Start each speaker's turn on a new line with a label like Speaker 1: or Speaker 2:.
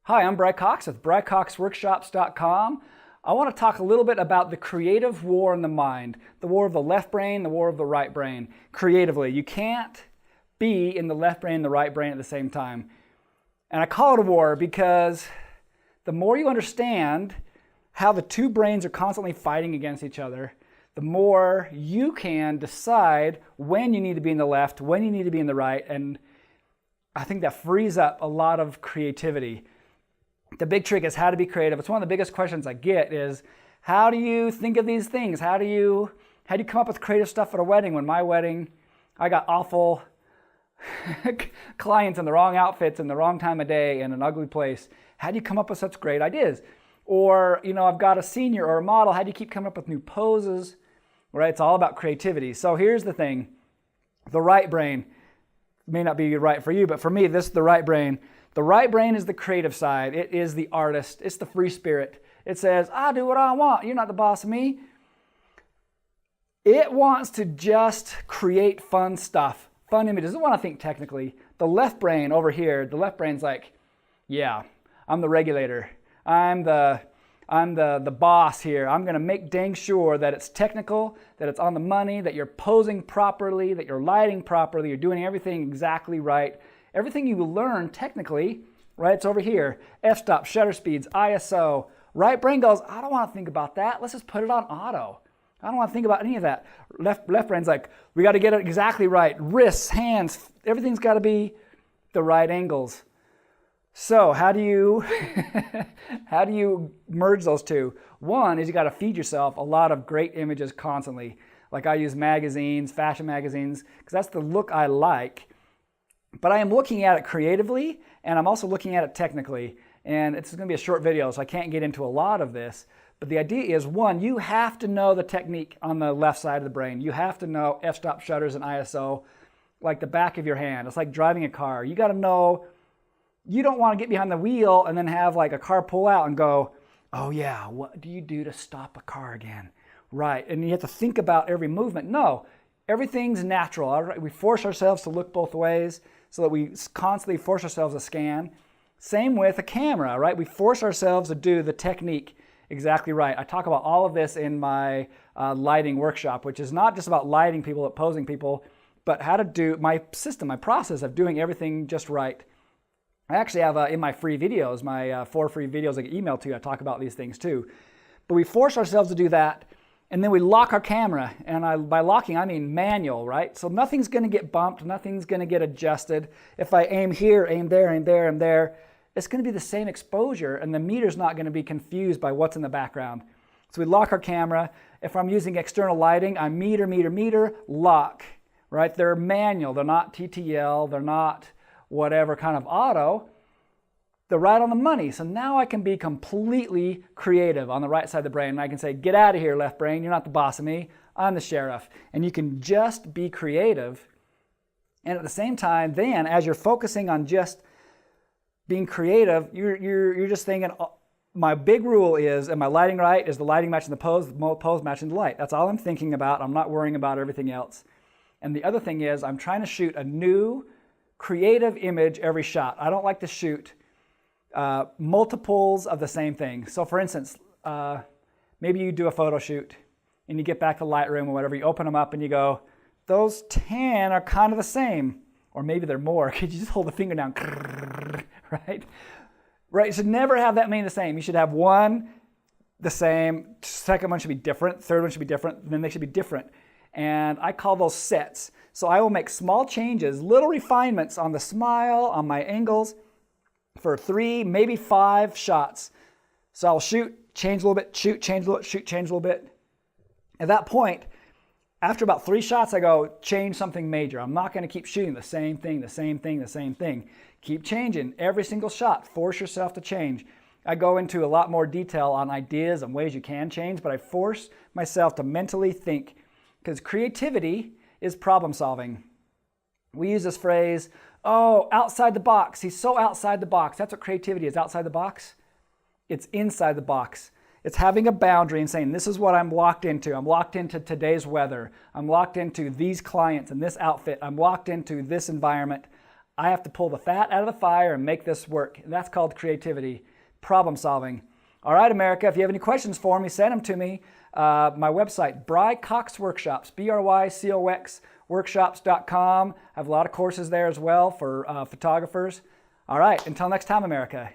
Speaker 1: Hi, I'm Bry Cox with BryCoxWORKSHOPS.com. I want to talk a little bit about the creative war in the mind, the war of the left brain, the war of the right brain. Creatively, you can't be in the left brain and the right brain at the same time. And I call it a war because the more you understand how the two brains are constantly fighting against each other, the more you can decide when you need to be in the left, when you need to be in the right, and I think that frees up a lot of creativity. The big trick is how to be creative. It's one of the biggest questions I get is, how do you think of these things? How do you come up with creative stuff at a wedding? When my wedding, I got awful clients in the wrong outfits in the wrong time of day in an ugly place. How do you come up with such great ideas? Or, I've got a senior or a model. How do you keep coming up with new poses? Right? It's all about creativity. So here's the thing. The right brain may not be right for you, but for me, this is the right brain. The right brain is the creative side. It is the artist. It's the free spirit. It says, I do what I want. You're not the boss of me. It wants to just create fun stuff, fun images. It doesn't want to think technically. The left brain over here, the left brain's like, yeah, I'm the regulator. I'm the boss here. I'm going to make dang sure that it's technical, that it's on the money, that you're posing properly, that you're lighting properly, you're doing everything exactly right. Everything you learn technically, right, it's over here. F-stop, shutter speeds, ISO. Right brain goes, I don't want to think about that. Let's just put it on auto. I don't want to think about any of that. Left brain's like, we got to get it exactly right. Wrists, hands, everything's got to be the right angles. So how do you merge those two? One is you got to feed yourself a lot of great images constantly. Like I use magazines, fashion magazines, because that's the look I like. But I am looking at it creatively, and I'm also looking at it technically. And it's going to be a short video, so I can't get into a lot of this. But the idea is, one, you have to know the technique on the left side of the brain. You have to know f-stop shutters and ISO like the back of your hand. It's like driving a car. You got to know. You don't want to get behind the wheel and then have like a car pull out and go, oh yeah, what do you do to stop a car again? Right, and you have to think about every movement. No, everything's natural. All right? We force ourselves to look both ways so that we constantly force ourselves to scan. Same with a camera, right? We force ourselves to do the technique exactly right. I talk about all of this in my lighting workshop, which is not just about lighting people, but posing people, but how to do my system, my process of doing everything just right. I actually have in my free videos, my 4 free videos I get emailed to, I talk about these things too. But we force ourselves to do that, and then we lock our camera. And by locking, I mean manual, right? So nothing's going to get bumped, nothing's going to get adjusted. If I aim here, aim there, aim there, aim there, it's going to be the same exposure, and the meter's not going to be confused by what's in the background. So we lock our camera. If I'm using external lighting, I meter, lock, right? They're manual, they're not TTL, they're not whatever kind of auto. They're right on the money. So now I can be completely creative on the right side of the brain. And I can say, get out of here, left brain. You're not the boss of me. I'm the sheriff. And you can just be creative. And at the same time, then, as you're focusing on just being creative, you're just thinking, my big rule is, am I lighting right? Is the lighting matching the pose matching the light? That's all I'm thinking about. I'm not worrying about everything else. And the other thing is, I'm trying to shoot a new creative image every shot. I don't like to shoot multiples of the same thing. So for instance, maybe you do a photo shoot and you get back to Lightroom or whatever, you open them up and you go, those 10 are kind of the same. Or maybe they're more. Could you just hold the finger down? Right? Right, you should never have that many the same. You should have one the same, second one should be different, third one should be different, then they should be different. And I call those sets. So I will make small changes, little refinements on the smile, on my angles for 3, maybe 5 shots. So I'll shoot, change a little bit, shoot, change a little, shoot, change a little bit. At that point, after about 3 shots, I go, change something major. I'm not going to keep shooting the same thing, the same thing, the same thing. Keep changing every single shot. Force yourself to change. I go into a lot more detail on ideas and ways you can change, but I force myself to mentally think, because creativity is problem solving. We use this phrase, oh, outside the box. He's so outside the box. That's what creativity is, outside the box. It's inside the box. It's having a boundary and saying, this is what I'm locked into. I'm locked into today's weather. I'm locked into these clients and this outfit. I'm locked into this environment. I have to pull the fat out of the fire and make this work. And that's called creativity, problem solving. All right, America, if you have any questions for me, send them to me. My website, BryCoxWORKSHOPS, BryCox Workshops.com. I have a lot of courses there as well for photographers. All right, until next time, America.